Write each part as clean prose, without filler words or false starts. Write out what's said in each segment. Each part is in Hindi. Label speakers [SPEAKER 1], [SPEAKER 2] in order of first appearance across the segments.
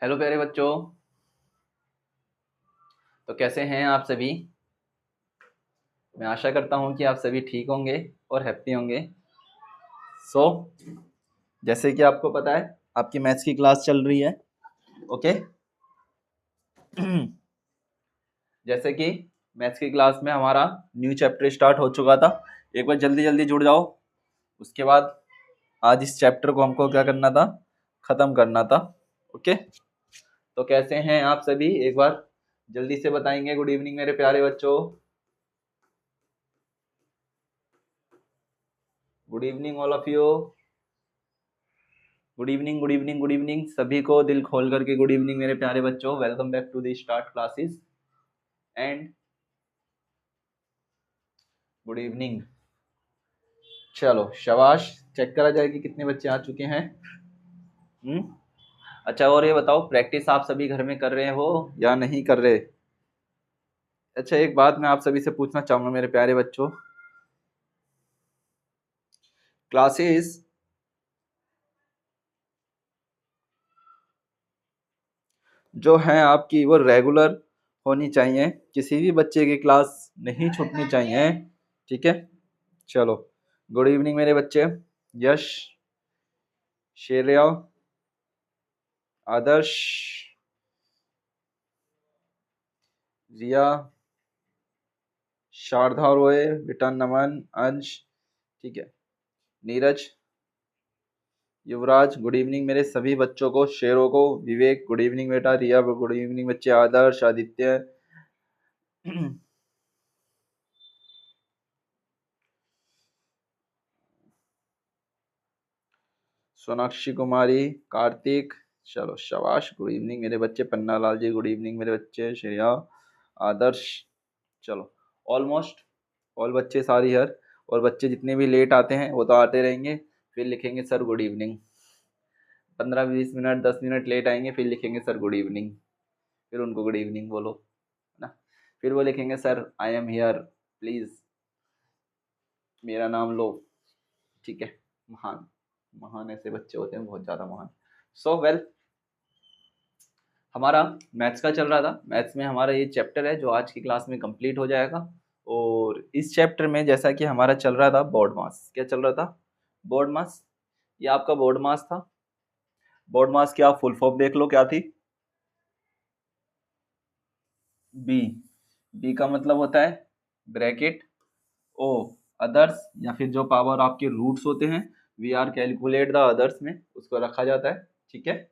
[SPEAKER 1] हेलो प्यारे बच्चों। तो कैसे हैं आप सभी। मैं आशा करता हूं कि आप सभी ठीक होंगे और हैप्पी होंगे। सो जैसे कि आपको पता है आपकी मैथ्स की क्लास चल रही है। ओके। जैसे कि मैथ्स की क्लास में हमारा न्यू चैप्टर स्टार्ट हो चुका था। एक बार जल्दी जल्दी जुड़ जाओ। उसके बाद आज इस चैप्टर को हमको क्या करना था, ख़त्म करना था। ओके। तो कैसे हैं आप सभी, एक बार जल्दी से बताएंगे। गुड इवनिंग मेरे प्यारे बच्चों। Good evening all of you. Good evening good evening good evening सभी को दिल खोल करके गुड इवनिंग मेरे प्यारे बच्चों। Welcome back to the start classes and good evening. चलो शाबाश। चेक करा जाए कि कितने बच्चे आ चुके हैं। अच्छा, और ये बताओ प्रैक्टिस आप सभी घर में कर रहे हो या नहीं कर रहे। अच्छा, एक बात मैं आप सभी से पूछना चाहूंगा मेरे प्यारे बच्चों। क्लासेस जो हैं आपकी वो रेगुलर होनी चाहिए। किसी भी बच्चे की क्लास नहीं छूटनी चाहिए। ठीक है। चलो गुड इवनिंग मेरे बच्चे। यश, शेरिया, आदर्श, रिया, शारदा रोय, बेटा नमन, अंश, ठीक है, नीरज, युवराज, गुड इवनिंग मेरे सभी बच्चों को, शेरों को, विवेक गुड इवनिंग बेटा, रिया गुड इवनिंग बच्चे, आदर्श, आदित्य, सोनाक्षी कुमारी, कार्तिक, चलो शाबाश गुड इवनिंग मेरे बच्चे, पन्ना लाल जी गुड इवनिंग मेरे बच्चे, श्रेया, आदर्श, चलो ऑलमोस्ट ऑल बच्चे सारी हर। और बच्चे जितने भी लेट आते हैं वो तो आते रहेंगे, फिर लिखेंगे sir good evening. 15-20 minute 10 minute late आएंगे, फिर लिखेंगे सर गुड इवनिंग। फिर उनको गुड इवनिंग बोलो, है ना। फिर वो लिखेंगे sir I am here please, मेरा नाम लो। ठीक है। महान महान ऐसे बच्चे होते हैं, बहुत ज़्यादा महान। सो वेल, हमारा मैथ्स का चल रहा था। मैथ्स में हमारा ये चैप्टर है जो आज की क्लास में कंप्लीट हो जाएगा। और इस चैप्टर में जैसा कि हमारा चल रहा था बोर्ड मास, क्या चल रहा था, बोर्ड मास। ये आपका बोर्ड मास था। बोर्ड मास की आप फुल फॉर्म देख लो क्या थी। बी। बी का मतलब होता है ब्रैकेट ओ अदर्स, या फिर जो पावर आपके रूट्स होते हैं, we are calculate the others में उसको रखा जाता है। ठीक है।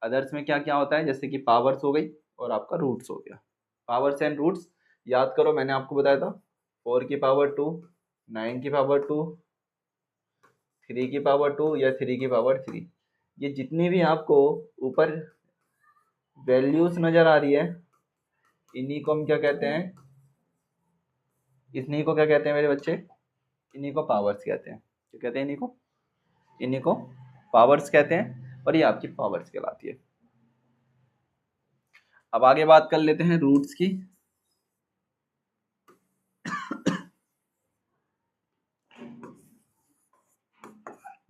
[SPEAKER 1] अदर्स में क्या क्या होता है, जैसे कि पावर्स हो गई और आपका रूट्स हो गया। पावर्स एंड रूट्स याद करो, मैंने आपको बताया था 4 की पावर 2, 9 की पावर 2, 3 की पावर 2 या 3 की पावर 3। ये जितनी भी आपको ऊपर वैल्यूज नजर आ रही है, इन्हीं को हम क्या कहते हैं, इन्हीं को क्या कहते हैं मेरे बच्चे, इन्हीं को पावर्स कहते हैं। क्या कहते हैं इन्हीं को, इन्हीं को पावर्स कहते हैं। और ये आपकी पावर्स कहलाती है। अब आगे बात कर लेते हैं रूट्स की।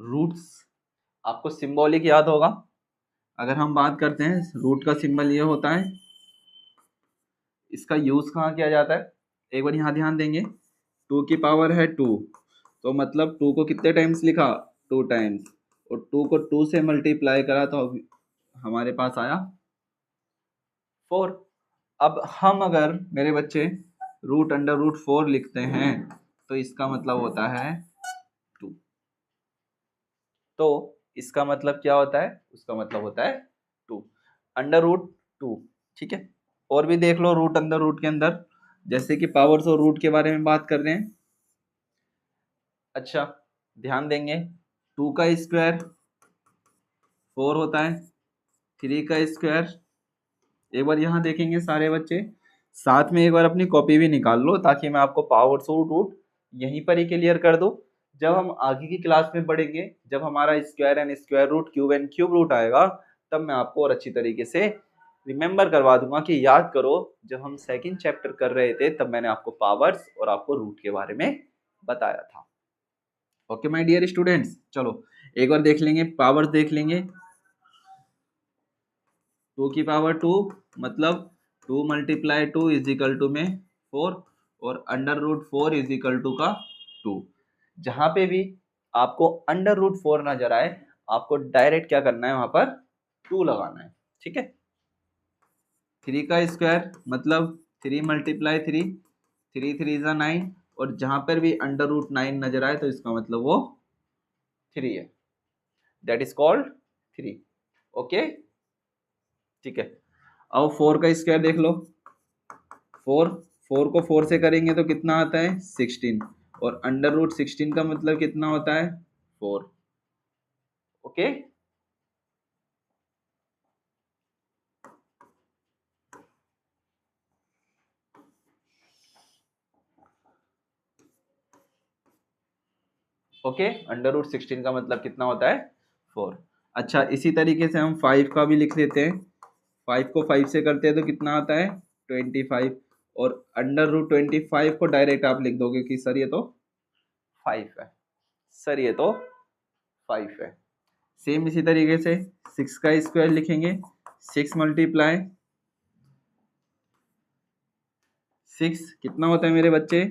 [SPEAKER 1] रूट्स आपको सिंबॉलिक याद होगा। अगर हम बात करते हैं रूट का सिंबल ये होता है, इसका यूज कहाँ किया जाता है, एक बार यहाँ ध्यान देंगे। 2 की पावर है 2, तो मतलब 2 को कितने टाइम्स लिखा, 2 टाइम्स। और 2 को 2 से मल्टीप्लाई करा तो हमारे पास आया 4। अब हम अगर मेरे बच्चे रूट अंडर रूट 4 लिखते हैं तो इसका मतलब होता है 2। तो इसका मतलब क्या होता है, उसका मतलब होता है 2 अंडर रूट 2। ठीक है। और भी देख लो रूट अंदर रूट के अंदर, जैसे कि पावर्स और रूट के बारे में बात कर रहे हैं। अच्छा, ध्यान देंगे 2 का स्क्वायर 4 होता है, 3 का स्क्वायर, एक बार यहाँ देखेंगे सारे बच्चे, साथ में एक बार अपनी कॉपी भी निकाल लो ताकि मैं आपको पावर्स और रूट यहीं पर ही क्लियर कर दूं। जब हम आगे की क्लास में पढ़ेंगे, जब हमारा square and square root, cube and cube root आएगा, तब मैं आपको और अच्छी तरीके से रिमेम्बर करवा दूंगा कि याद करो जब हम सेकंड चैप्टर कर रहे थे तब मैंने आपको पावर्स और आपको रूट के बारे में बताया था। ओके माय डियर स्टूडेंट्स, चलो एक बार देख लेंगे, पावर्स देख लेंगे। टू की पावर टू मतलब two multiply two is equal to में फोर, और under root four is equal to का टू। जहां पे भी आपको अंडर रूट फोर नजर आए, आपको डायरेक्ट क्या करना है, वहां पर टू लगाना है। ठीक है, थ्री का स्क्वायर मतलब three multiply three, three three ज़ा नाइन, और जहां पर भी अंडर रूट नाइन नजर आए तो इसका मतलब वो थ्री है, that is called three. Okay, ठीक है। अब फोर का स्क्वायर देख लो, फोर, फोर को फोर से करेंगे तो कितना आता है, सिक्सटीन, और अंडर रूट सिक्सटीन का मतलब कितना होता है, four. Okay, okay, under root sixteen का मतलब कितना होता है, फोर। अच्छा, इसी तरीके से हम फाइव का भी लिख लेते हैं। फाइव को फाइव से करते हैं तो कितना आता है, 25, और अंडर रूट 25 को डायरेक्ट आप लिख दोगे कि सर ये तो फाइव है, सर ये तो फाइव है। सेम इसी तरीके से सिक्स का स्क्वायर लिखेंगे, सिक्स मल्टीप्लाई सिक्स कितना होता है मेरे बच्चे,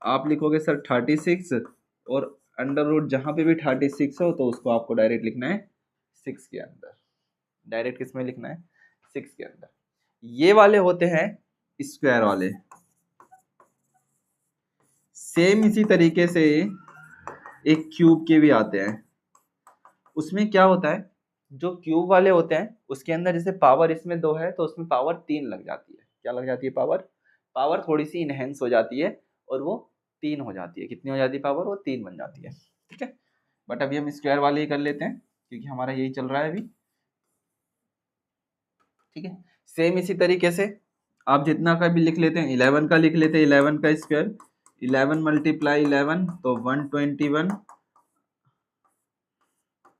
[SPEAKER 1] आप लिखोगे सर 36, और अंडर रूट जहां पे भी 36 हो तो उसको आपको डायरेक्ट लिखना है सिक्स के अंदर, डायरेक्ट किस में लिखना है, सिक्स के अंदर। ये वाले होते हैं स्क्वायर वाले। सेम इसी तरीके से एक क्यूब के भी आते हैं। उसमें क्या होता है, जो क्यूब वाले होते हैं उसके अंदर जैसे पावर इसमें दो है तो उसमें पावर तीन लग जाती है। क्या लग जाती है, पावर, पावर थोड़ी सी इनहेंस हो जाती है और वो तीन हो जाती है। कितनी हो जाती है पावर, वो तीन बन जाती है। ठीक है, बट अभी हम स्क्वायर वाले ही कर लेते हैं क्योंकि हमारा यही चल रहा है अभी। ठीक है, सेम इसी तरीके से आप जितना का भी लिख लेते हैं, 11 का लिख लेते हैं, 11 का स्क्वायर, 11 मल्टीप्लाई 11 तो 121,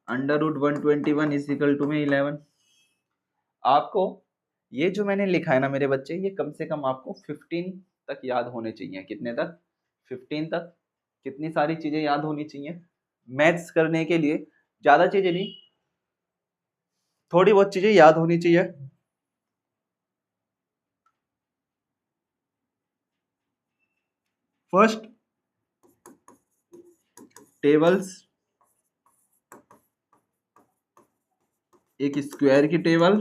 [SPEAKER 1] under root 121 is equal to में 11। आपको ये जो मैंने लिखा है ना मेरे बच्चे, ये कम से कम आपको 15 तक याद होने चाहिए। कितने तक, 15 तक। कितनी सारी चीजें याद होनी चाहिए मैथ्स करने के लिए, ज्यादा चीजें नहीं, थोड़ी बहुत चीजें याद होनी चाहिए। फर्स्ट, टेबल्स, एक स्क्वायर की टेबल,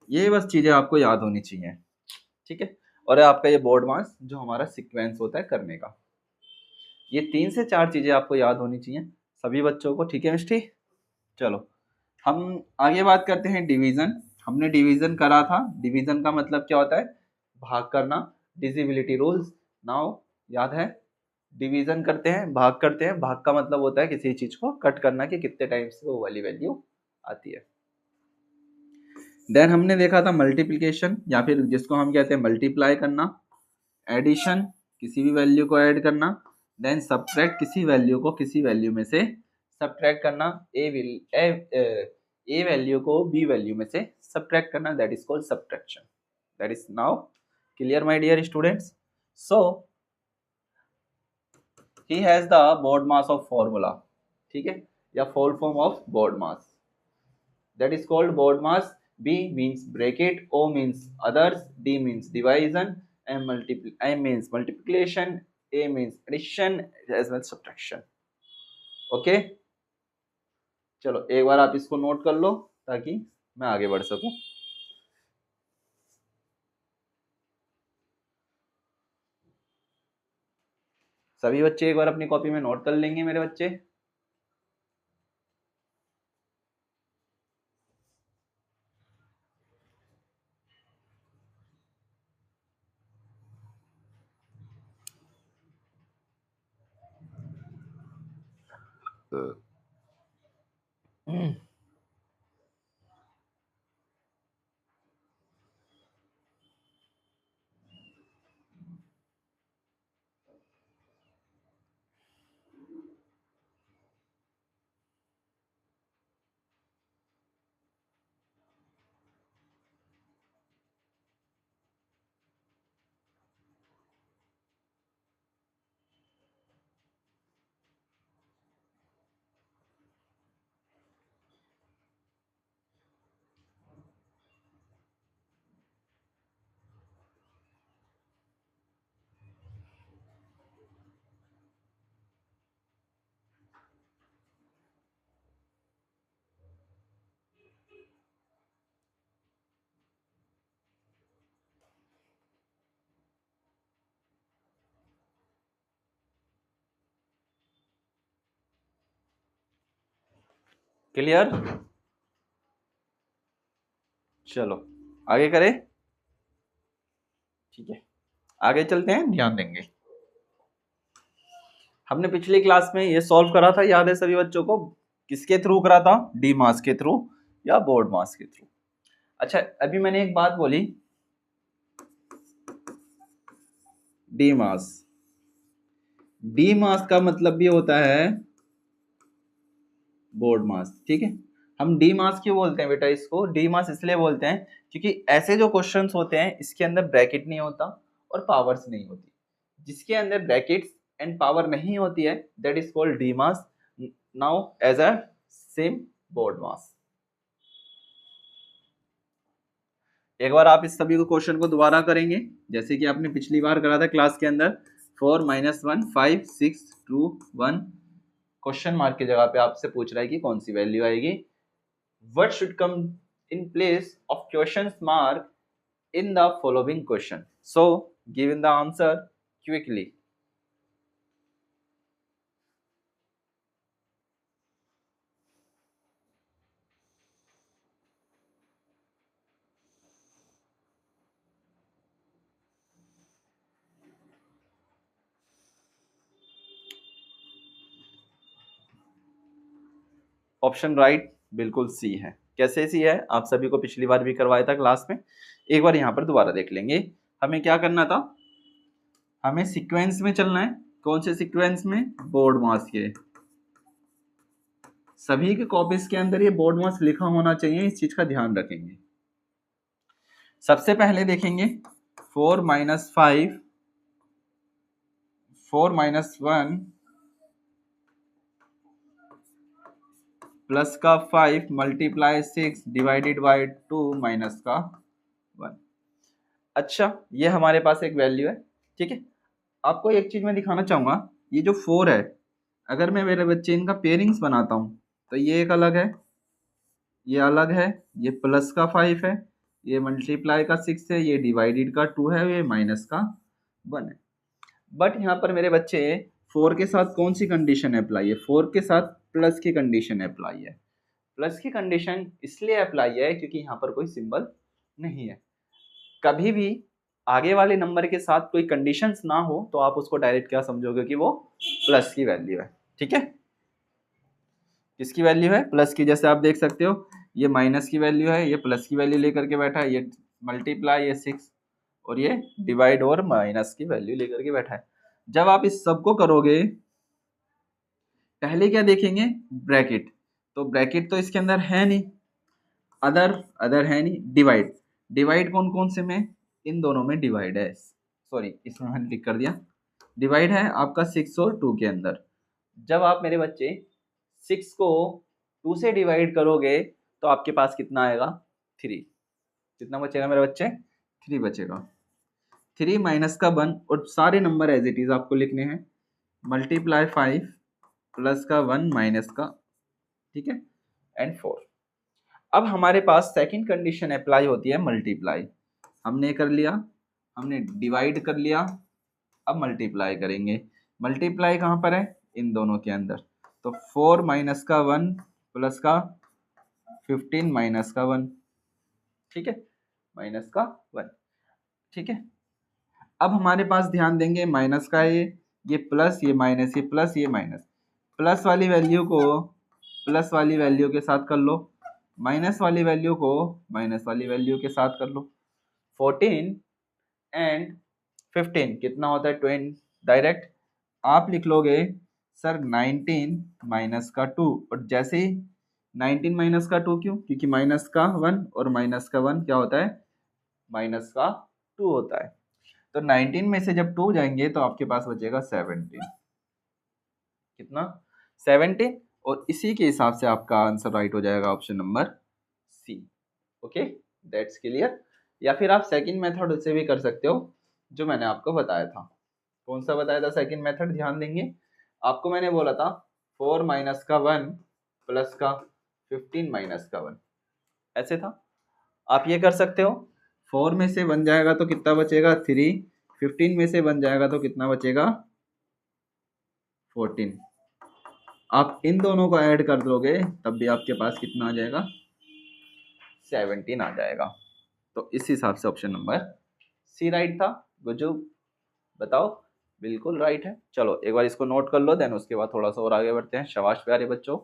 [SPEAKER 1] ये बस चीजें आपको याद होनी चाहिए। ठीक है, और आपका ये बोर्ड मास जो हमारा सीक्वेंस होता है करने का, ये तीन से चार चीजें आपको याद होनी चाहिए सभी बच्चों को। ठीक है मिस्टी, चलो हम आगे बात करते हैं डिवीजन। हमने डिवीजन करा था, डिवीजन का मतलब क्या होता है, भाग करना, डिविजिबिलिटी रूल्स। नाउ याद है, डिवीजन करते हैं, भाग करते हैं, भाग का मतलब होता है किसी चीज को कट करना कि कितने टाइम से वो वाली वैल्यू आती है। देन हमने देखा था मल्टीप्लिकेशन, या फिर जिसको हम कहते हैं मल्टीप्लाई करना, एडिशन, किसी भी वैल्यू को ऐड करना, देन सब्ट्रैक्ट, किसी वैल्यू को किसी वैल्यू में से सब्ट्रैक्ट करना, ए वैल्यू को बी वैल्यू में से सब्ट्रैक्ट करना, that is called subtraction. That is now clear my dear students. So he has the BODMAS of formula, ठीक है, या full form of BODMAS, that is called board mass. B means bracket, O means others, D means division, M means multiplication, A means addition as well subtraction. Okay, चलो एक बार आप इसको नोट कर लो ताकि मैं आगे बढ़ सकूं। सभी बच्चे एक बार अपनी कॉपी में नोट कर लेंगे मेरे बच्चे। क्लियर? चलो आगे करें, ठीक है आगे चलते हैं, ध्यान देंगे। हमने पिछली क्लास में ये सॉल्व करा था, याद है सभी बच्चों को? किसके थ्रू करा था? डी मास के थ्रू या बोर्ड मास के थ्रू। अच्छा अभी मैंने एक बात बोली, डी मास, डी मास का मतलब भी होता है बोर्ड मास, ठीक है। हम डी मास क्यों बोलते हैं बेटा? इसको डी मास इसलिए बोलते हैं क्योंकि ऐसे जो क्वेश्चंस होते हैं इसके अंदर ब्रैकेट नहीं होता और पावर्स नहीं होती। जिसके अंदर ब्रैकेट्स एंड पावर नहीं होती है that is called the mass, now as a same board mass. एक बार आप इस सभी को क्वेश्चन को दोबारा करेंगे जैसे कि आपने पिछली बार करा था क्लास के अंदर। 4 - 1 5 6 2 1, क्वेश्चन मार्क की जगह पे आपसे पूछ रहा है कि कौन सी वैल्यू आएगी। What should come in place of question mark in the following question, so given the answer quickly। Option right बिल्कुल सी है। कैसे सी है? आप सभी को पिछली बार भी करवाया था क्लास में, एक बार यहाँ पर दोबारा देख लेंगे। हमें क्या करना था? हमें सीक्वेंस में चलना है। कौन से सीक्वेंस में? बोर्ड मास के। सभी के कॉपीज के अंदर ये बोर्ड मास लिखा होना चाहिए, इस चीज का ध्यान रखेंगे। सबसे पहले देखेंगे 4 - 5 4 - 1 प्लस का 5 मल्टीप्लाई 6 डिवाइडेड बाय 2 माइनस का 1। अच्छा ये हमारे पास एक वैल्यू है, ठीक है। आपको एक चीज मैं दिखाना चाहूंगा, ये जो 4 है अगर मैं मेरे बच्चे इनका पेयरिंग्स बनाता हूँ तो ये एक अलग है, ये अलग है, ये प्लस का 5 है, ये मल्टीप्लाई का 6 है, ये डिवाइडेड का 2 है, ये माइनस का 1 है। बट यहाँ पर मेरे बच्चे 4 के साथ कौन सी कंडीशन अप्लाई है? 4 के साथ प्लस की कंडीशन अप्लाई है। प्लस की कंडीशन इसलिए अप्लाई है क्योंकि यहाँ पर कोई सिंबल नहीं है। कभी भी आगे वाले नंबर के साथ कोई कंडीशंस ना हो तो आप उसको डायरेक्ट क्या समझोगे कि वो प्लस की वैल्यू है, ठीक है। किसकी वैल्यू है? प्लस की। जैसे आप देख सकते हो ये माइनस की वैल्यू है, ये प्लस की वैल्यू लेकर के बैठा है, ये मल्टीप्लाई, ये 6 और ये डिवाइड और माइनस की वैल्यू लेकर के बैठा है। जब आप इस सबको करोगे पहले क्या देखेंगे? ब्रैकेट। तो ब्रैकेट तो इसके अंदर है नहीं, अदर है नहीं। डिवाइड, डिवाइड कौन कौन से में? इन दोनों में डिवाइड है, सॉरी इसमें मैंने टिक कर दिया। डिवाइड है आपका 6 और 2 के अंदर। जब आप मेरे बच्चे 6 को 2 से डिवाइड करोगे तो आपके पास कितना आएगा? 3। कितना बचेगा मेरे बच्चे? 3 बचेगा। 3 माइनस का 1 और सारे नंबर एज इट इज आपको लिखने हैं। मल्टीप्लाई 5 प्लस का 1 माइनस का, ठीक है, एंड 4। अब हमारे पास सेकंड कंडीशन अप्लाई होती है मल्टीप्लाई। हमने कर लिया, हमने डिवाइड कर लिया, अब मल्टीप्लाई करेंगे। मल्टीप्लाई कहाँ पर है? इन दोनों के अंदर। तो 4 माइनस का 1 प्लस का 15 माइनस का 1, ठीक है, माइनस का 1, ठीक है। अब हमारे पास ध्यान देंगे माइनस का ये प्लस, ये माइनस, ये प्लस, ये माइनस। प्लस वाली वैल्यू को प्लस वाली वैल्यू के साथ कर लो, माइनस वाली वैल्यू को माइनस वाली वैल्यू के साथ कर लो। 14 एंड 15 कितना होता है? 20। डायरेक्ट आप लिख लोगे सर 19 माइनस का 2, और जैसे ही 19 माइनस का 2, क्यों? क्योंकि माइनस का 1 और माइनस का 1 क्या होता है? माइनस का 2 होता है। तो 19 में से जब 2 जाएंगे तो आपके पास बचेगा 17। कितना? 17। और इसी के हिसाब से आपका आंसर राइट हो जाएगा option number C. Okay, that's clear. या फिर आप सेकंड मेथड से भी कर सकते हो जो मैंने आपको बताया था। कौन सा बताया था सेकंड मेथड? ध्यान देंगे, आपको मैंने बोला था 4 माइनस का 1 प्लस का 15 माइनस का 1, ऐसे था। आप ये कर सकते हो, 4 में से 1 जाएगा तो कितना बचेगा? 3। 15 में से 1 जाएगा तो कितना बचेगा? 14। आप इन दोनों को ऐड कर दोगे तब भी आपके पास कितना आ जाएगा, 17 आ जाएगा। तो इस हिसाब से ऑप्शन नंबर सी राइट था। गुज्जू बताओ, बिल्कुल राइट है। चलो एक बार इसको नोट कर लो, देन उसके बाद थोड़ा सा और आगे बढ़ते हैं। शाबाश प्यारे बच्चों।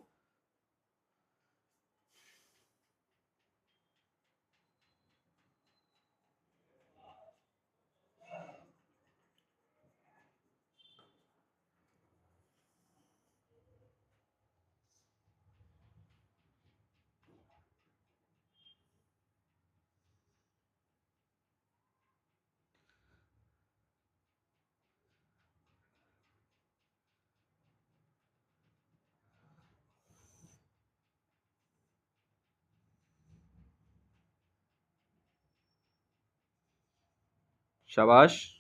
[SPEAKER 1] शाबाश।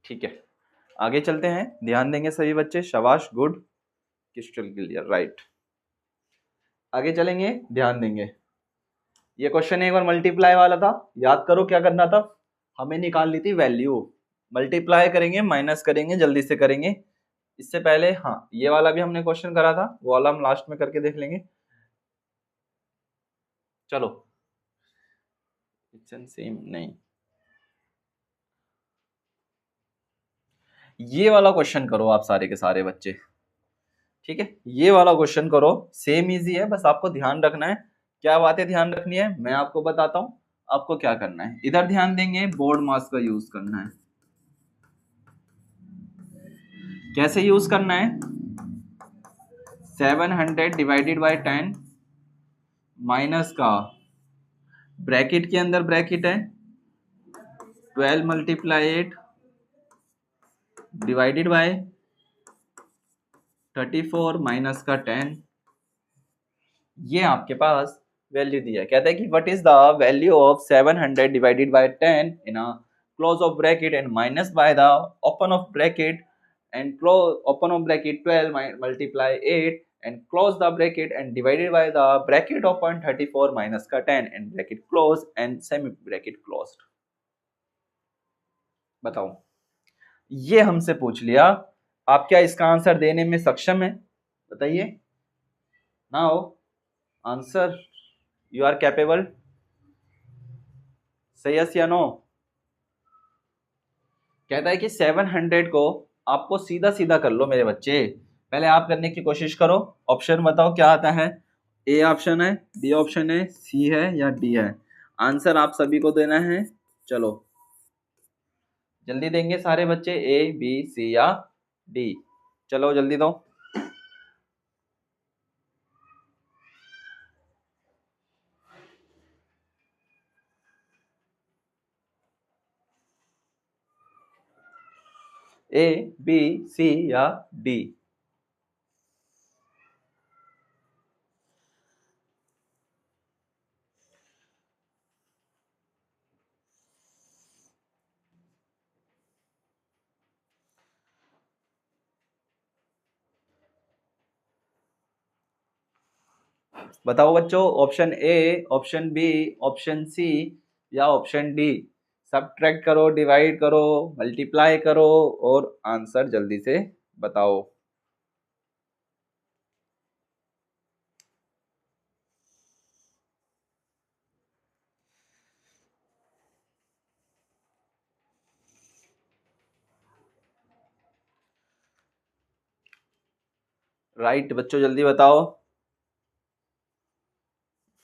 [SPEAKER 1] ठीक है, आगे चलते हैं, ध्यान देंगे सभी बच्चे। शाबाश, गुड, क्रिस्टल क्लियर, राइट। आगे चलेंगे, ध्यान देंगे। ये क्वेश्चन एक बार मल्टीप्लाई वाला था, याद करो क्या करना था, हमें निकालनी थी वैल्यू। मल्टीप्लाई करेंगे, माइनस करेंगे, जल्दी से करेंगे। इससे पहले हाँ, ये वाला भी हमने क्वेश्चन करा था, वो वाला हम लास्ट में करके देख लेंगे। चलो, सेम नहीं, ये वाला क्वेश्चन करो आप सारे के सारे बच्चे। ठीक है, ये वाला क्वेश्चन करो, सेम इजी है, बस आपको ध्यान रखना है। क्या बातें ध्यान रखनी है मैं आपको बताता हूं। आपको क्या करना है, इधर ध्यान देंगे, बोर्ड मास का यूज करना है। कैसे यूज करना है, 700 डिवाइडेड बाई 10 माइनस का ब्रैकेट के अंदर ब्रैकेट है 12 मल्टीप्लाई 8 डिवाइडेड बाय 34 माइनस का 10। ये आपके पास वैल्यू दिया है। कहता है कि what is the value of 700 divided by 10 in a close of bracket and minus by the open of bracket and close open of bracket 12 multiply 8 and close the bracket and divided by the bracket open 34 minus का 10 and bracket close and semi bracket closed. बताओ, ये हमसे पूछ लिया, आप क्या इसका आंसर देने में सक्षम है? बताइए। Now answer, you are capable? सही यस या नो? कहता है कि 700 को आपको सीधा सीधा कर लो मेरे बच्चे। पहले आप करने की कोशिश करो। ऑप्शन बताओ क्या आता है, ए ऑप्शन है, बी ऑप्शन है, सी है या डी है? आंसर आप सभी को देना है। चलो जल्दी देंगे सारे बच्चे, ए बी सी या डी? चलो जल्दी दो। ए बी सी या डी? बताओ बच्चों, option A, option B, option C या ऑप्शन डी? सब्ट्रैक्ट करो, डिवाइड करो, मल्टीप्लाई करो और आंसर जल्दी से बताओ। राइट बच्चों, जल्दी बताओ।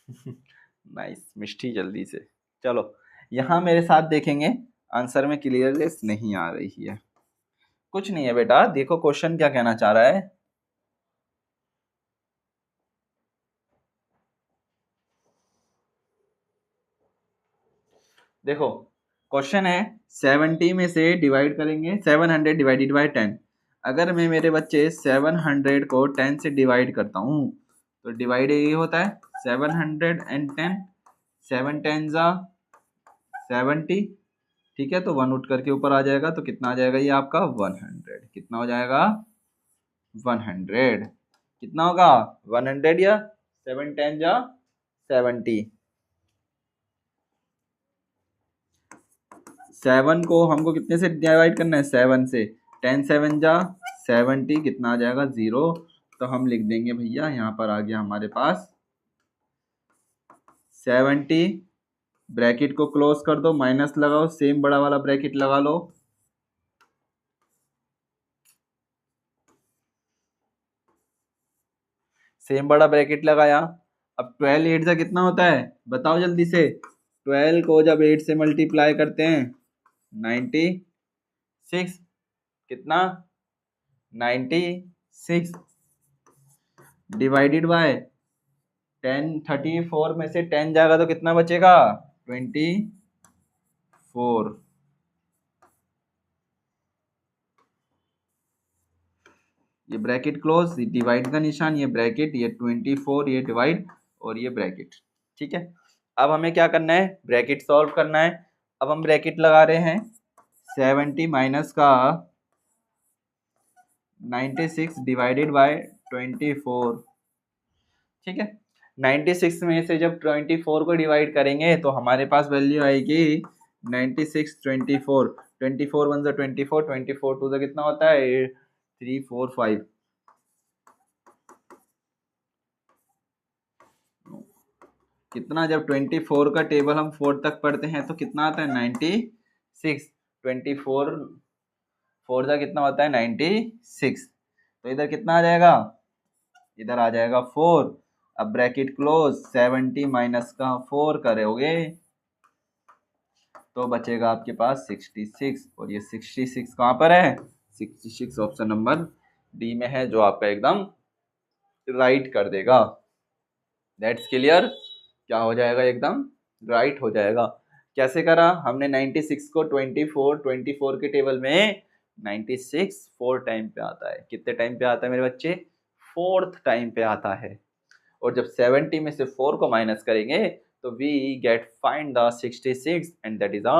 [SPEAKER 1] नाइस मिष्टी, जल्दी से। चलो यहाँ मेरे साथ देखेंगे, आंसर में क्लियरनेस नहीं आ रही है। कुछ नहीं है बेटा, देखो क्वेश्चन क्या कहना चाह रहा है। देखो क्वेश्चन है 70 में से डिवाइड करेंगे 700 डिवाइडेड बाय 10। अगर मैं मेरे बच्चे 700 को 10 से डिवाइड करता हूँ तो डिवाइड ये होता है 710, 7 10 जा 70, ठीक है। तो 1 उठ करके ऊपर आ जाएगा, तो कितना आ जाएगा ये आपका 100। कितना हो जाएगा 100, कितना होगा 100 या 7 10 जा 70। 7 को हमको कितने से डिवाइड करना है 7 से, 10 7 जा 70, कितना आ जाएगा 0। तो हम लिख देंगे भैया यहाँ पर आ गया हमारे पास 70, ब्रैकेट को क्लोज कर दो, माइनस लगाओ, सेम बड़ा वाला ब्रैकेट लगा लो, सेम बड़ा ब्रैकेट लगाया। अब 12 8 से कितना होता है बताओ जल्दी से, 12 को जब 8 से मल्टीप्लाई करते हैं 96, कितना 96 डिवाइडेड बाय 10, 34 में से 10 जाएगा तो कितना बचेगा 24। ये ब्रैकेट क्लोज, डिवाइड का निशान, ये ब्रैकेट, ये 24, ये डिवाइड और ये ब्रैकेट, ठीक है। अब हमें क्या करना है ब्रैकेट सॉल्व करना है। अब हम ब्रैकेट लगा रहे हैं 70 माइनस का 96 डिवाइडेड बाय 24, ठीक है। 96 में से जब 24 को डिवाइड करेंगे तो हमारे पास वैल्यू आएगी 96 24, 24 1 24, 24 2 कितना होता है 3 4 5, कितना, जब 24 का टेबल हम 4 तक पढ़ते हैं तो कितना आता है 96, 24 4 का कितना होता है 96, तो इधर कितना आ जाएगा, इधर आ जाएगा 4। अब ब्रैकेट क्लोज, 70 माइनस का 4 करोगे तो बचेगा आपके पास 66, और ये 66 कहाँ पर है 66 ऑप्शन नंबर डी में है, जो आपका एकदम राइट कर देगा। दैट्स क्लियर, क्या हो जाएगा एकदम राइट हो जाएगा। कैसे करा हमने 96 को 24 के टेबल में 96 4 टाइम पे आता है, कितने टाइम पे आता है मेरे बच्चे 4th टाइम पे आता है। और जब 70 में से 4 को माइनस करेंगे तो we get find the 66 and that is a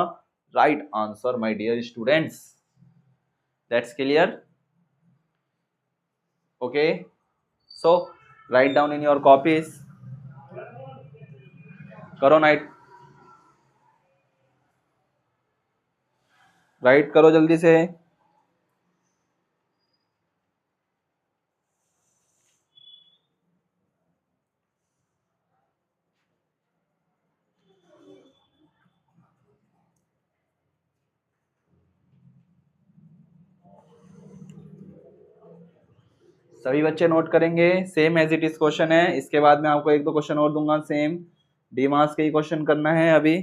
[SPEAKER 1] right answer my dear students. That's clear, okay. So write down in your copies, करो नाइट, राइट करो जल्दी से। सभी बच्चे नोट करेंगे, same as it is question है। इसके बाद मैं आपको एक दो क्वेश्चन और दूंगा, सेम डी मार्क्स के ही क्वेश्चन करना है अभी।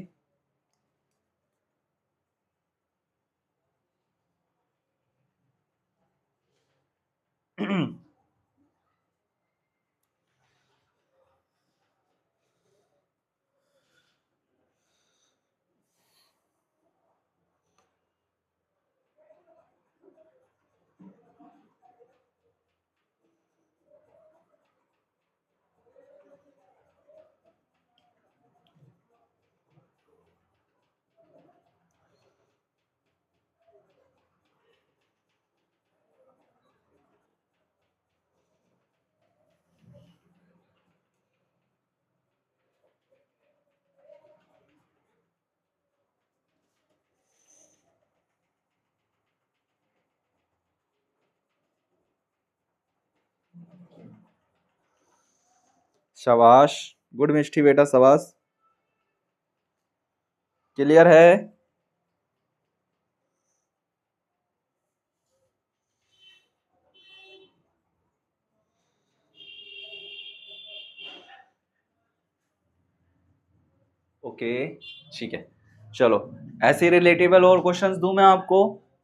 [SPEAKER 1] शाबाश, गुड मिष्टी बेटा, शाबाश, क्लियर है। ओके ठीक है, चलो ऐसे रिलेटेबल और क्वेश्चंस दूं मैं आपको।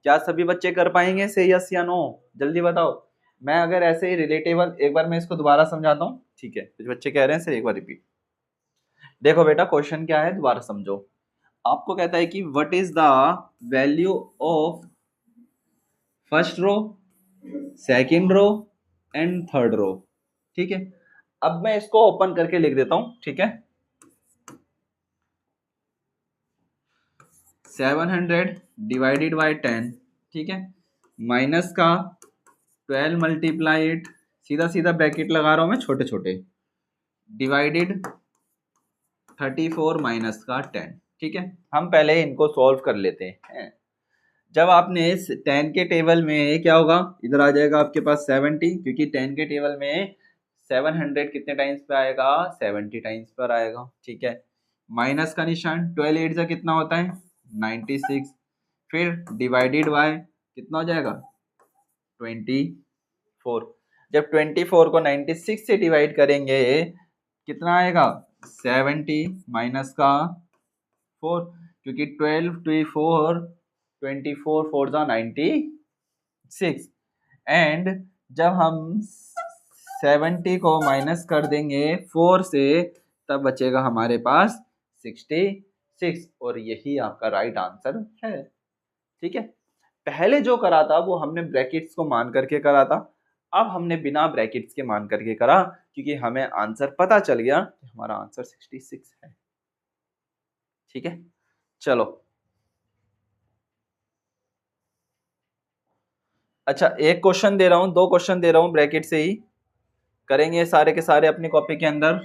[SPEAKER 1] क्या सभी बच्चे कर पाएंगे से यस या नो? जल्दी बताओ। मैं अगर ऐसे ही रिलेटेबल, एक बार मैं इसको दोबारा समझाता हूँ, ठीक है? कुछ बच्चे कह रहे हैं सर एक बार रिपीट। देखो बेटा क्वेश्चन क्या है, दोबारा समझो। आपको कहता है कि what is the value of first row, second row and third row, ठीक है? अब मैं इसको ओपन करके लिख देता हूं, ठीक है? 700 डिवाइडेड बाय 10, ठीक है, माइनस का 12 मल्टीप्लाई इट, सीधा सीधा ब्रैकेट लगा रहा हूं मैं छोटे छोटे, डिवाइडेड 34 माइनस का 10, ठीक है? हम पहले इनको सॉल्व कर लेते हैं। जब आपने 10 के टेबल में क्या होगा, इधर आ जाएगा आपके पास 70, क्योंकि 10 के टेबल में 700 कितने टाइम्स पे आएगा, 70 टाइम्स पर आएगा, ठीक है? माइनस का निशान, 12 8 से कितना होता है, 96, फिर डिवाइडेड बाय कितना हो जाएगा, 24। जब 24 को 96 से डिवाइड करेंगे कितना आएगा, 70 माइनस का 4, क्योंकि 12 टू 4, 24 4 जा 96, एंड जब हम 70 को माइनस कर देंगे 4 से, तब बचेगा हमारे पास 66, और यही आपका राइट आंसर है, ठीक है? पहले जो करा था वो हमने ब्रैकेट्स को मान करके करा था, अब हमने बिना ब्रैकेट्स के मान करके करा, क्योंकि हमें आंसर पता चल गया कि हमारा आंसर 66 है, ठीक है? चलो, अच्छा एक क्वेश्चन दे रहा हूं, दो क्वेश्चन दे रहा हूं, ब्रैकेट से ही करेंगे सारे के सारे अपनी कॉपी के अंदर।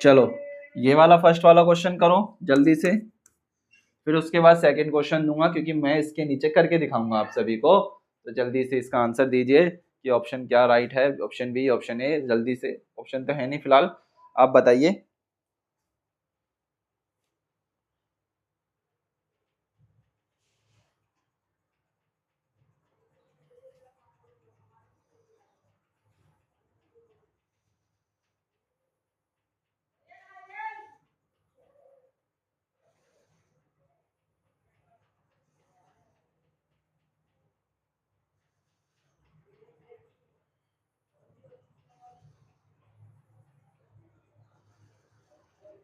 [SPEAKER 1] चलो ये वाला फर्स्ट वाला क्वेश्चन करो जल्दी से, फिर उसके बाद सेकंड क्वेश्चन दूंगा, क्योंकि मैं इसके नीचे करके दिखाऊंगा आप सभी को। तो जल्दी से इसका आंसर दीजिए कि ऑप्शन क्या राइट है, ऑप्शन बी, ऑप्शन ए, जल्दी से। ऑप्शन तो है नहीं फिलहाल, आप बताइए।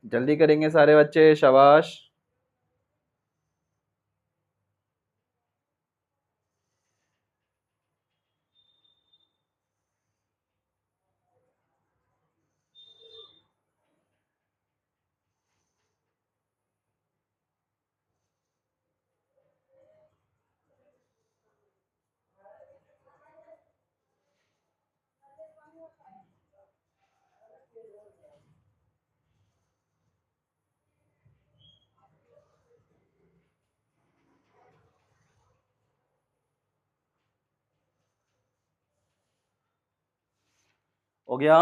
[SPEAKER 1] जल्दी करेंगे सारे बच्चे, शाबाश। हो गया,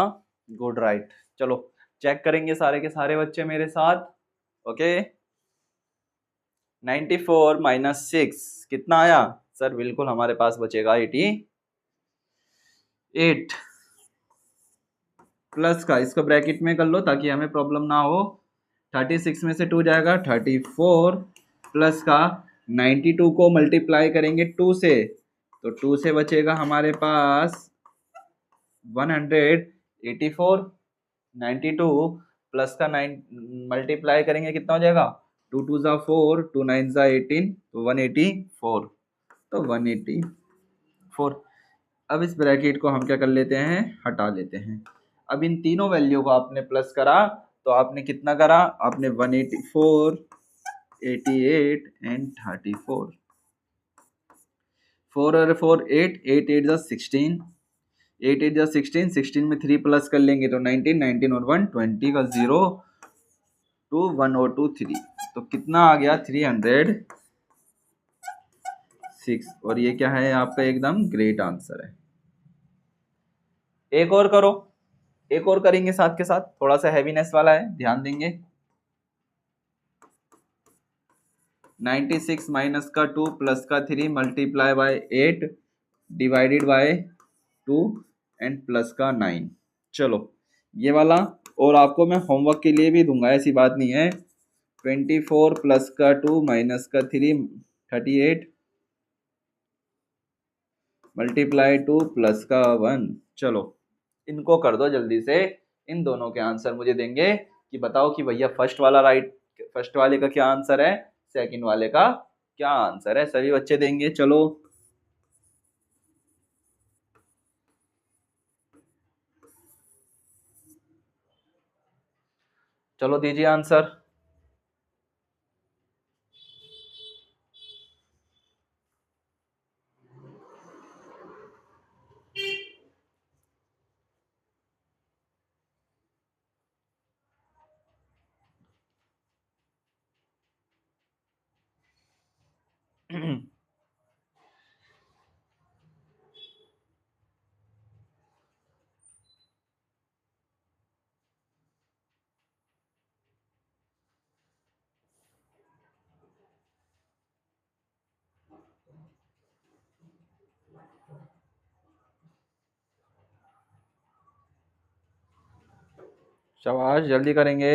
[SPEAKER 1] गुड, राइट। चलो चेक करेंगे सारे के सारे बच्चे मेरे साथ, ओके? 94 माइनस 6 कितना आया सर? बिल्कुल हमारे पास बचेगा 88, प्लस का इसको ब्रैकेट में कर लो ताकि हमें प्रॉब्लम ना हो। 36 में से 2 जाएगा 34, प्लस का 92 को मल्टीप्लाई करेंगे 2 से, तो 2 से बचेगा हमारे पास 184, 92 प्लस का 9 मल्टीप्लाई करेंगे कितना हो जाएगा, 2 2 जा 4, 2 9 जा 18, तो 184, तो 184। अब इस ब्रैकेट को हम क्या कर लेते हैं, हटा लेते हैं। अब इन तीनों वैल्यू को आपने प्लस करा, तो आपने कितना करा, आपने 184, 88 एंड 34, 4 और 4 8, 8 8 जा 16, 8 8 जा 16, 16 में 3 प्लस कर लेंगे तो 19, 19 और 1 20 का 0, 2 1 और 2 3, तो कितना आ गया 306, और ये क्या है आपका एकदम ग्रेट आंसर है। एक और करो, एक और करेंगे साथ के साथ, थोड़ा सा हैवीनेस वाला है, ध्यान देंगे। 96 माइनस का 2 प्लस का 3 multiply by 8 divided by 2, and plus का 9। चलो ये वाला, और आपको मैं होमवर्क के लिए भी दूंगा, ऐसी बात नहीं है। 24 प्लस का 2 माइनस का 3 38 मल्टीप्लाई 2 प्लस का 1। चलो इनको कर दो जल्दी से। इन दोनों के आंसर मुझे देंगे कि बताओ कि भैया फर्स्ट वाला राइट, फर्स्ट वाले का क्या आंसर है, सेकंड वाले का क्या आंसर है। सभी बच्चे देंगे। चलो चलो दीजिए आंसर। शाबाश, जल्दी करेंगे।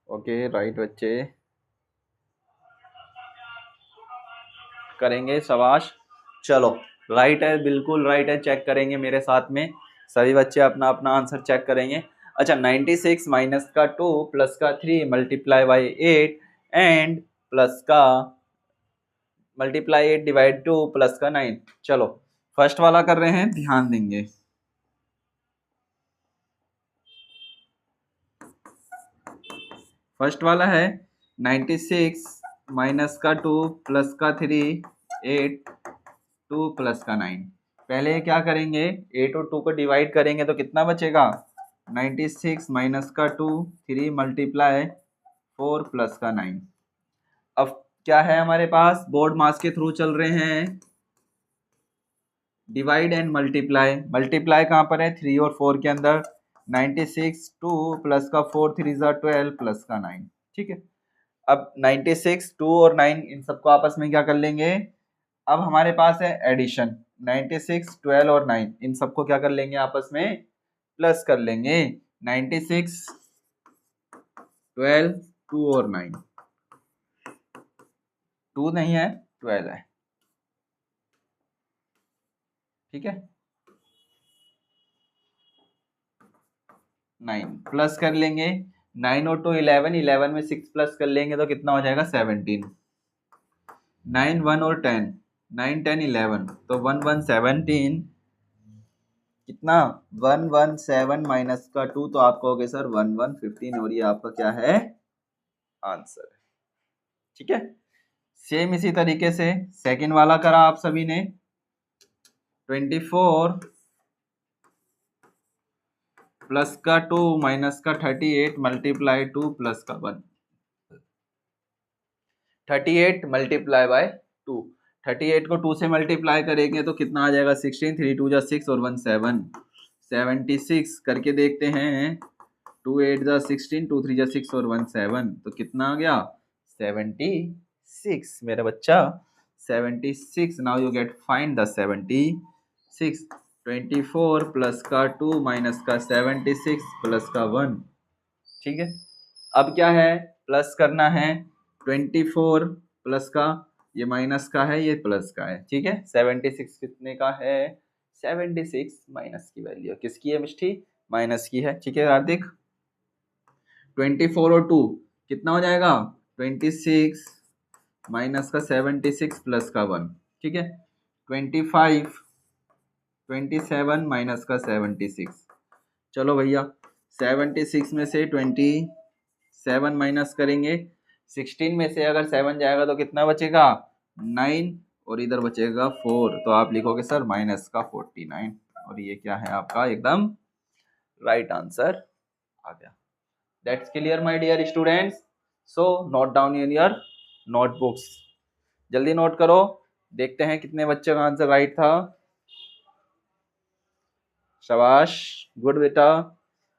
[SPEAKER 1] ओके राइट बच्चे करेंगे, शाबाश। चलो राइट है, बिल्कुल राइट है, चेक करेंगे मेरे साथ में। सभी बच्चे अपना अपना आंसर चेक करेंगे। अच्छा 96 माइनस का 2 प्लस का 3 मल्टीप्लाई बाई 8 एंड प्लस का मल्टीप्लाई 8 डिवाइड 2 प्लस का 9। चलो फर्स्ट वाला कर रहे हैं, ध्यान देंगे। फर्स्ट वाला है 96 माइनस का 2 प्लस का 3 8 2 प्लस का 9। पहले क्या करेंगे, 8 और 2 को डिवाइड करेंगे तो कितना बचेगा, 96 माइनस का 2 3 मल्टीप्लाई 4 प्लस का 9। अब क्या है हमारे पास, बोर्ड मास के थ्रू चल रहे हैं, डिवाइड एंड मल्टीप्लाई। मल्टीप्लाई कहाँ पर है, 3 और 4 के अंदर। 96 2 प्लस का 4 3 12 प्लस का 9। ठीक है, अब 96 2 और 9 इन सबको आपस में क्या कर लेंगे, अब हमारे पास है एडिशन। 96 12 और 9 इन सबको क्या कर लेंगे, आपस में प्लस कर लेंगे। 96 12 2 और 9, 2 नहीं है 12 है। ठीक है, 9 प्लस कर लेंगे। 9 और 2 11, 11 में 6 प्लस कर लेंगे तो कितना हो जाएगा 17। 9 1 और 10, 9 10 11 तो 1 1 17। कितना 1 1 7 माइनस का 2 तो आपका हो गया सर 1 1 15 और ये आपका क्या है आंसर। ठीक है, सेम इसी तरीके से सेकंड वाला करा आप सभी ने। 24 प्लस का 2 माइनस का 38 मल्टीप्लाई 2 प्लस का 1। 38 मल्टीप्लाई बाय 2, 38 को 2 से मल्टीप्लाई करेंगे तो कितना आ जाएगा 16, 3 2 जा 6 और 1 7, 76 करके देखते हैं। 2 8 जा 16, 2 3 जा 6 और 1 7 तो कितना आ गया 76 मेरा बच्चा, 76। Now you get find the 76। 24 plus का 2 माइनस का 76 प्लस का 1। ठीक है, अब क्या है, प्लस करना है। 24 प्लस का, ये माइनस का है, ये प्लस का है। ठीक है, 76 कितने का है, 76 माइनस की वैल्यू किसकी है मिष्टी, माइनस की है। ठीक है कार्तिक, 24 और 2 कितना हो जाएगा 26 माइनस का 76 प्लस का 1, ठीक है। 25 27 माइनस का 76। चलो भैया 76 में से 27 माइनस करेंगे, 16 में से अगर 7 जाएगा तो कितना बचेगा 9, और इधर बचेगा 4, तो आप लिखोगे सर माइनस का 49, और ये क्या है आपका एकदम राइट आंसर आ गया। That's clear my dear students. So note down in your notebooks, जल्दी नोट करो, देखते हैं कितने बच्चे का आंसर राइट था। शाबाश, गुड बेटा,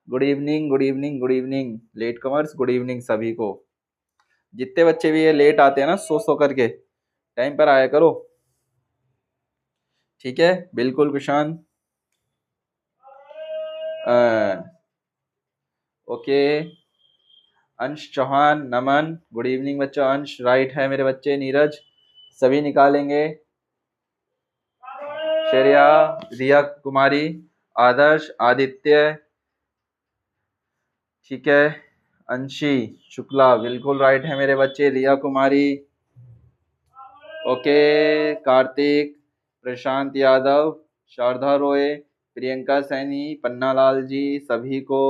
[SPEAKER 1] good evening good evening good evening, late comers good evening सभी को। जितने बच्चे भी ये लेट आते हैं ना सो करके, टाइम पर आया करो, ठीक है, बिल्कुल कुशान। ओके, अंश चौहान, नमन, गुड इवनिंग बच्चों। अंश राइट है मेरे बच्चे, नीरज सभी निकालेंगे, श्रेया, रिया कुमारी, आदर्श, आदित्य, ठीक है, अंशी शुक्ला बिल्कुल राइट है मेरे बच्चे, रिया कुमारी, ओके, कार्तिक, प्रशांत यादव, शारदा रॉय, प्रियंका सैनी, पन्ना लाल जी, सभी को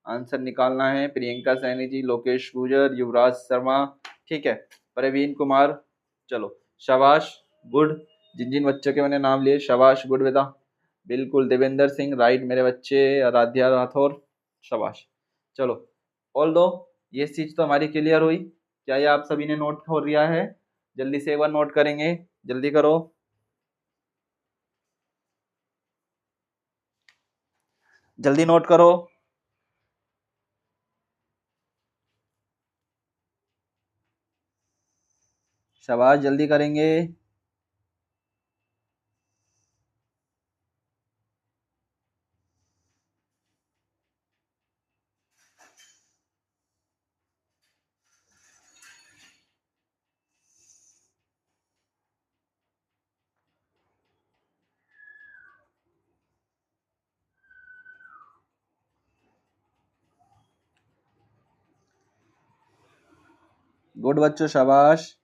[SPEAKER 1] आंसर निकालना है। प्रियंका सैनी जी, लोकेश गुजर, युवराज शर्मा, ठीक है, प्रवीण कुमार, चलो शाबाश, गुड, जिन जिन बच्चों के मैंने नाम लिए शाबाश, गुड बेटा, बिल्कुल। देवेंद्र सिंह राइट मेरे बच्चे, आराध्या राठौर, शाबाश। चलो ऑल दो ये चीज तो हमारी क्लियर हुई, क्या ये आप सभी ने नोट हो लिया है? जल्दी से एक बार नोट करेंगे, जल्दी करो, जल्दी नोट करो। शाबाश, जल्दी करेंगे। गुड बच्चों, शाबाश।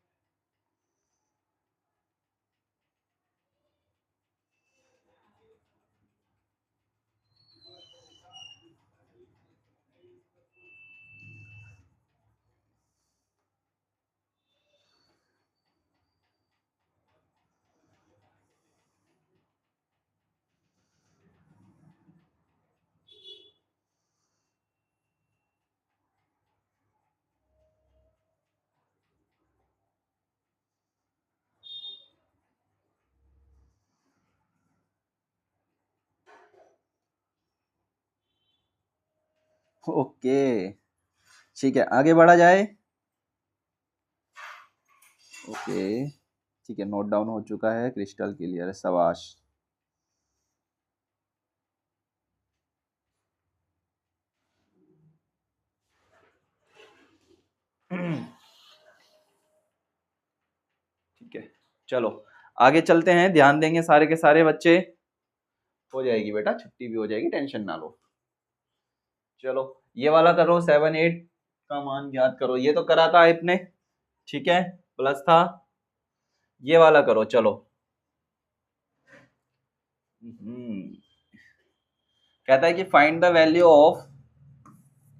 [SPEAKER 1] ओके, ठीक है, आगे बढ़ा जाए। ओके, ठीक है, नोट डाउन हो चुका है, क्रिस्टल क्लियर है, शाबाश। ठीक है, चलो आगे चलते हैं, ध्यान देंगे सारे के सारे बच्चे, हो जाएगी बेटा, छुट्टी भी हो जाएगी, टेंशन ना लो। चलो ये वाला करो, 7 8 का मान ज्ञात करो, ये तो करा था आपने, ठीक है, प्लस था, ये वाला करो, चलो। कहता है कि find the value of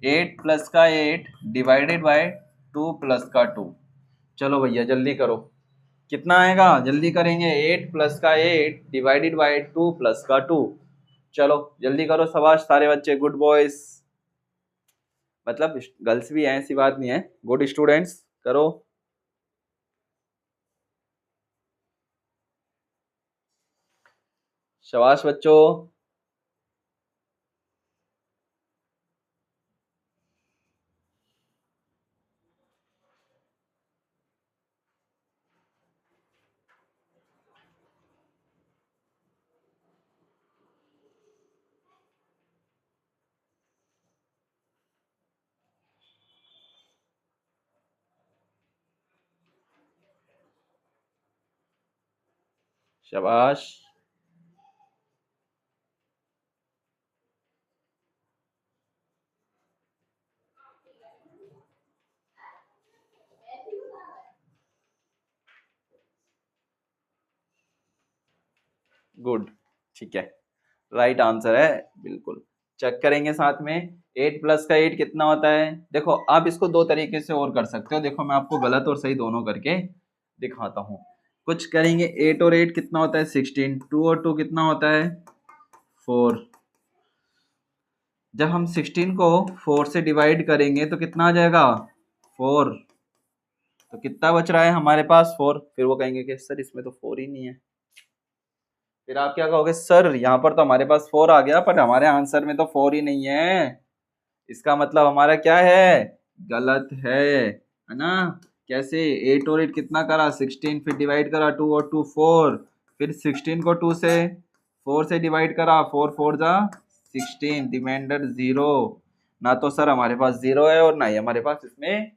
[SPEAKER 1] 8 plus का 8 डिवाइडेड बाय 2 प्लस का 2। चलो भैया जल्दी करो, कितना आएगा, जल्दी करेंगे, 8 प्लस का 8 डिवाइडेड बाय 2 प्लस का 2। चलो जल्दी करो, शाबाश सारे बच्चे, गुड बॉयज, मतलब गर्ल्स भी हैं, ऐसी बात नहीं है, गुड स्टूडेंट्स, करो। शाबाश बच्चों, शाबाश, गुड, ठीक है, राइट आंसर है बिल्कुल। चेक करेंगे साथ में, 8 प्लस का 8 कितना होता है। देखो आप इसको दो तरीके से और कर सकते हो, देखो मैं आपको गलत और सही दोनों करके दिखाता हूँ। कुछ करेंगे, 8 और 8 कितना होता है 16, 2 और 2 कितना होता है 4। जब हम 16 को 4 से डिवाइड करेंगे तो कितना आ जाएगा 4, तो कितना बच रहा है हमारे पास 4। फिर वो कहेंगे कि सर इसमें तो 4 ही नहीं है। फिर आप क्या कहोगे, सर यहाँ पर तो हमारे पास 4 आ गया पर हमारे आंसर में तो 4 ही नहीं है, इसका मतलब हमारा क्या है, गलत है ना। कैसे, 8 और 8 कितना करा 16, फिर डिवाइड करा 2 और 2 4, फिर 16 को 2 से 4 से डिवाइड करा, 4 4 जा 16, रिमाइंडर 0। ना तो सर हमारे पास 0 है और ना ही हमारे पास इसमें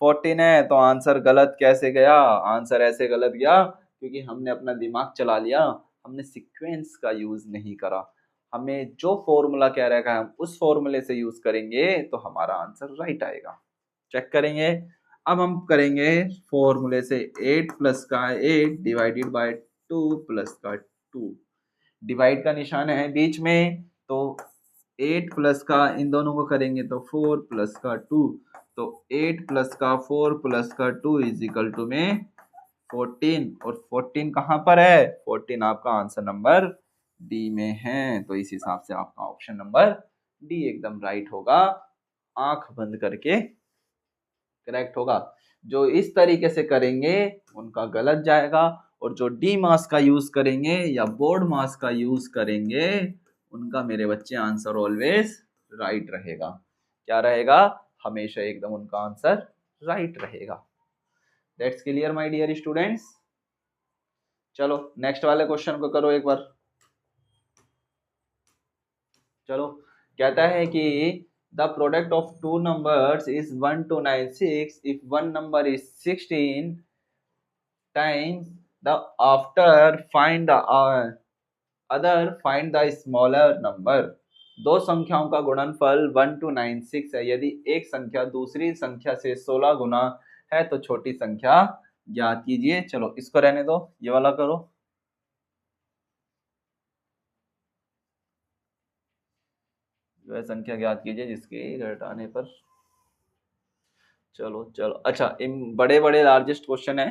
[SPEAKER 1] 14 है, तो आंसर गलत कैसे गया। आंसर ऐसे गलत गया क्योंकि हमने अपना दिमाग चला लिया, हमने सीक्वेंस का यूज नहीं करा। हमें जो फॉर्मूला कह रहा है हम उस फॉर्मूले से यूज करेंगे तो हमारा आंसर राइट आएगा। चेक करेंगे, अब हम करेंगे फॉर्मूले से 8 प्लस का 8 डिवाइडेड बाय 2 प्लस का 2। डिवाइड का निशान है बीच में, तो 8 प्लस का इन दोनों को करेंगे तो 4 प्लस का 2, तो 8 प्लस का 4 प्लस का 2 इज इक्वल टू में 14। और 14 कहाँ पर है, 14 आपका आंसर नंबर डी में है, तो इस हिसाब से आपका ऑप्शन नंबर डी एकदम राइट होगा। आंख बंद करके करेक्ट होगा। जो इस तरीके से करेंगे उनका गलत जाएगा, और जो डी मास का यूज करेंगे या बोर्ड मास का यूज करेंगे उनका मेरे बच्चे आंसर ऑलवेज राइट रहेगा। क्या रहेगा, हमेशा एकदम उनका आंसर राइट रहेगा। That's clear my dear students. चलो नेक्स्ट वाले क्वेश्चन को करो एक बार। चलो, कहता है कि the product of two numbers is 1 to 96 if one number is 16 times the after find the other find the smaller number. दो संख्याओं का गुणनफल 1 to 96 है, यदि एक संख्या दूसरी संख्या से 16 गुना है तो छोटी संख्या ज्ञात कीजिए। चलो इसको रहने दो, ये वाला करो। वह संख्या ज्ञात कीजिए जिसके घटाने पर, चलो चलो अच्छा, इन बड़े बड़े लार्जेस्ट क्वेश्चन है,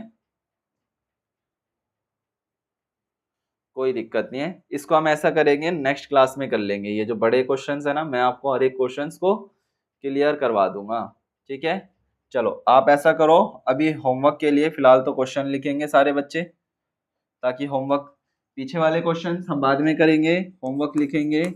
[SPEAKER 1] कोई दिक्कत नहीं है, इसको हम ऐसा करेंगे नेक्स्ट क्लास में कर लेंगे। ये जो बड़े क्वेश्चंस है ना, मैं आपको हर एक क्वेश्चंस को क्लियर करवा दूंगा, ठीक है। चलो आप ऐसा करो, अभी होमवर्क के लिए फिलहाल तो क्वेश्चन लिखेंगे सारे बच्चे, ताकि होमवर्क पीछे वाले क्वेश्चंस हम बाद में करेंगे, होमवर्क लिखेंगे।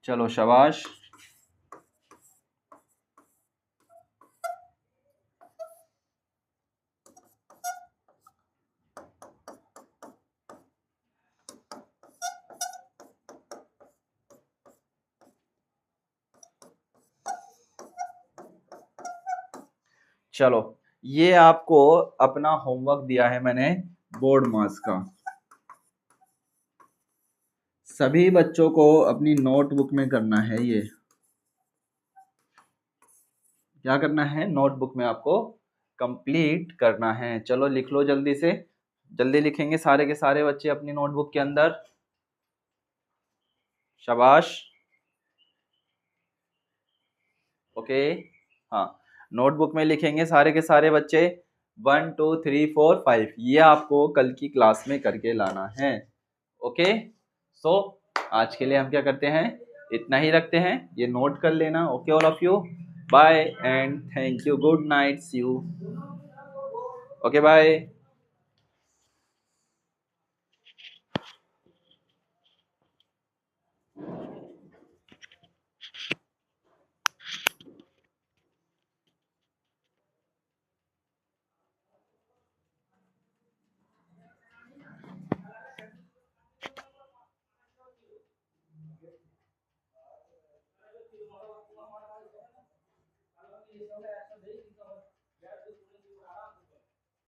[SPEAKER 1] चलो शाबाश। चलो ये आपको अपना होमवर्क दिया है मैंने बोर्ड मास का, सभी बच्चों को अपनी नोटबुक में करना है। ये क्या करना है, नोटबुक में आपको कंप्लीट करना है। चलो लिख लो जल्दी से, जल्दी लिखेंगे सारे के सारे बच्चे अपनी नोटबुक के अंदर। शाबाश, ओके। हाँ, नोटबुक में लिखेंगे सारे के सारे बच्चे 1 2 3 4 5 ये आपको कल की क्लास में करके लाना है। ओके, सो आज के लिए हम क्या करते हैं, इतना ही रखते हैं, ये नोट कर लेना। Okay all of you, bye and thank you, good night, see you. Okay bye.